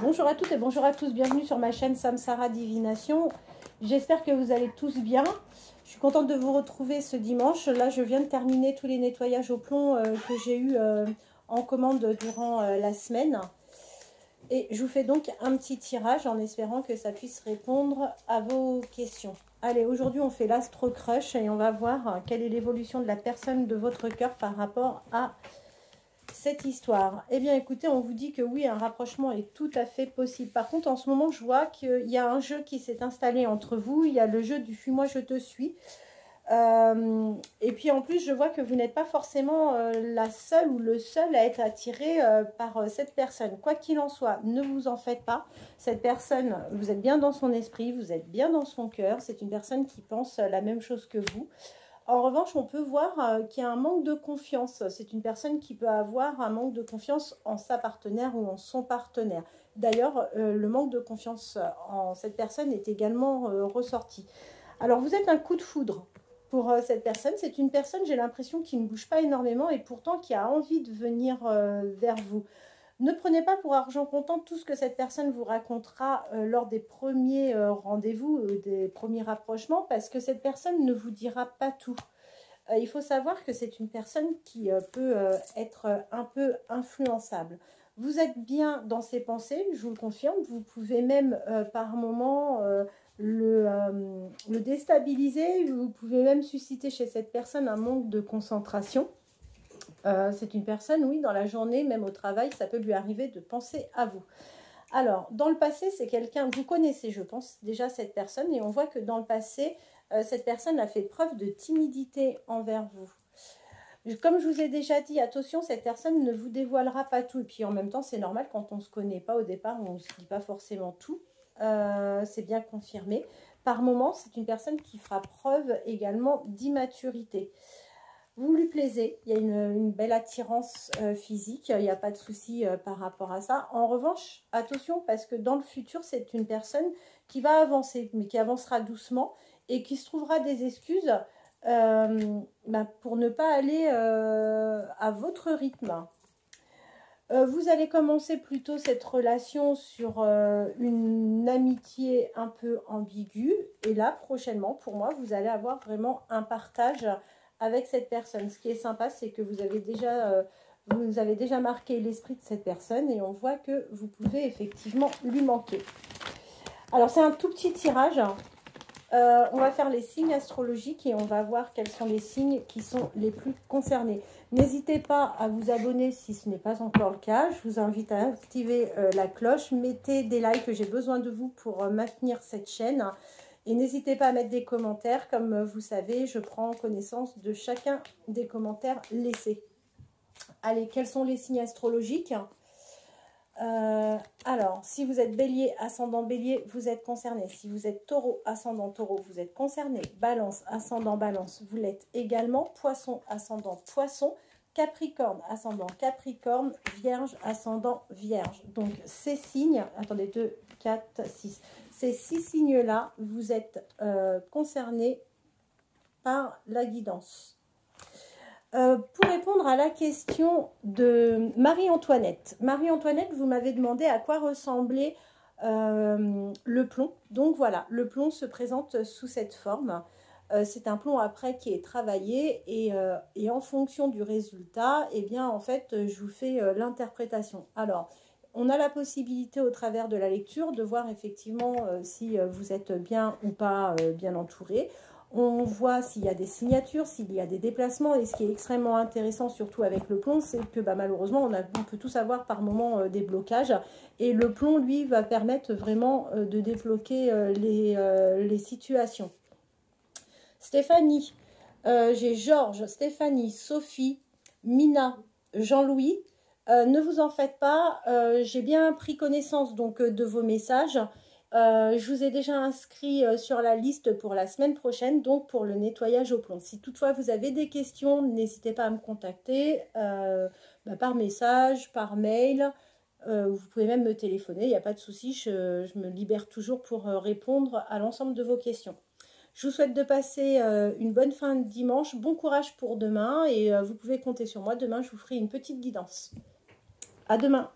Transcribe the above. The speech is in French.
Bonjour à toutes et bonjour à tous, bienvenue sur ma chaîne Samsara Divination. J'espère que vous allez tous bien. Je suis contente de vous retrouver ce dimanche. Là, je viens de terminer tous les nettoyages au plomb que j'ai eu en commande durant la semaine. Et je vous fais donc un petit tirage en espérant que ça puisse répondre à vos questions. Allez, aujourd'hui, on fait l'Astro Crush et on va voir quelle est l'évolution de la personne de votre cœur par rapport à cette histoire. Eh bien, écoutez, on vous dit que oui, un rapprochement est tout à fait possible. Par contre, en ce moment, je vois qu'il y a un jeu qui s'est installé entre vous. Il y a le jeu du « Fuis-moi, je te suis ». Et puis, en plus, je vois que vous n'êtes pas forcément la seule ou le seul à être attiré par cette personne. Quoi qu'il en soit, ne vous en faites pas. Cette personne, vous êtes bien dans son esprit, vous êtes bien dans son cœur. C'est une personne qui pense la même chose que vous. En revanche, on peut voir qu'il y a un manque de confiance. C'est une personne qui peut avoir un manque de confiance en sa partenaire ou en son partenaire. D'ailleurs, le manque de confiance en cette personne est également ressorti. Alors, vous êtes un coup de foudre pour cette personne. C'est une personne, j'ai l'impression, qui ne bouge pas énormément et pourtant qui a envie de venir vers vous. Ne prenez pas pour argent comptant tout ce que cette personne vous racontera lors des premiers rendez-vous, des premiers rapprochements, parce que cette personne ne vous dira pas tout. Il faut savoir que c'est une personne qui peut être un peu influençable. Vous êtes bien dans ses pensées, je vous le confirme. Vous pouvez même par moments le déstabiliser. Vous pouvez même susciter chez cette personne un manque de concentration. C'est une personne, oui, dans la journée, même au travail, ça peut lui arriver de penser à vous. Alors, dans le passé, c'est quelqu'un, vous connaissez, je pense, déjà cette personne, et on voit que dans le passé, cette personne a fait preuve de timidité envers vous. Comme je vous ai déjà dit, attention, cette personne ne vous dévoilera pas tout. Et puis en même temps, c'est normal, quand on ne se connaît pas au départ, on ne se dit pas forcément tout. C'est bien confirmé. Par moment, c'est une personne qui fera preuve également d'immaturité. Vous lui plaisez, il y a une belle attirance physique, il n'y a pas de souci par rapport à ça. En revanche, attention, parce que dans le futur, c'est une personne qui va avancer, mais qui avancera doucement et qui se trouvera des excuses pour ne pas aller à votre rythme. Vous allez commencer plutôt cette relation sur une amitié un peu ambiguë. Et là, prochainement, pour moi, vous allez avoir vraiment un partage avec cette personne. Ce qui est sympa, c'est que vous avez déjà marqué l'esprit de cette personne et on voit que vous pouvez effectivement lui manquer. Alors, c'est un tout petit tirage. On va faire les signes astrologiques et on va voir quels sont les signes qui sont les plus concernés. N'hésitez pas à vous abonner si ce n'est pas encore le cas. Je vous invite à activer la cloche. Mettez des likes, j'ai besoin de vous pour maintenir cette chaîne. Et n'hésitez pas à mettre des commentaires. Comme vous savez, je prends connaissance de chacun des commentaires laissés. Allez, quels sont les signes astrologiques ? Alors, si vous êtes bélier, ascendant bélier, vous êtes concerné. Si vous êtes taureau, ascendant taureau, vous êtes concerné. Balance, ascendant balance, vous l'êtes également. Poisson, ascendant poisson. Capricorne, ascendant capricorne. Vierge, ascendant vierge. Donc, ces signes, attendez, 2, 4, 6. Ces 6 signes-là, vous êtes concernés par la guidance. Pour répondre à la question de Marie-Antoinette. Marie-Antoinette, vous m'avez demandé à quoi ressemblait le plomb. Donc voilà, le plomb se présente sous cette forme. C'est un plomb après qui est travaillé et en fonction du résultat, eh bien en fait, je vous fais l'interprétation. Alors, on a la possibilité au travers de la lecture de voir effectivement si vous êtes bien ou pas bien entouré. On voit s'il y a des signatures, s'il y a des déplacements. Et ce qui est extrêmement intéressant, surtout avec le plomb, c'est que malheureusement, on peut tous avoir par moment des blocages. Et le plomb, lui, va permettre vraiment de débloquer les situations. Stéphanie, j'ai Georges, Stéphanie, Sophie, Mina, Jean-Louis. Ne vous en faites pas, j'ai bien pris connaissance donc de vos messages. Je vous ai déjà inscrit sur la liste pour la semaine prochaine, donc pour le nettoyage au plomb. Si toutefois vous avez des questions, n'hésitez pas à me contacter par message, par mail. Vous pouvez même me téléphoner, il n'y a pas de souci, je me libère toujours pour répondre à l'ensemble de vos questions. Je vous souhaite de passer une bonne fin de dimanche, bon courage pour demain et vous pouvez compter sur moi. Demain, je vous ferai une petite guidance. À demain.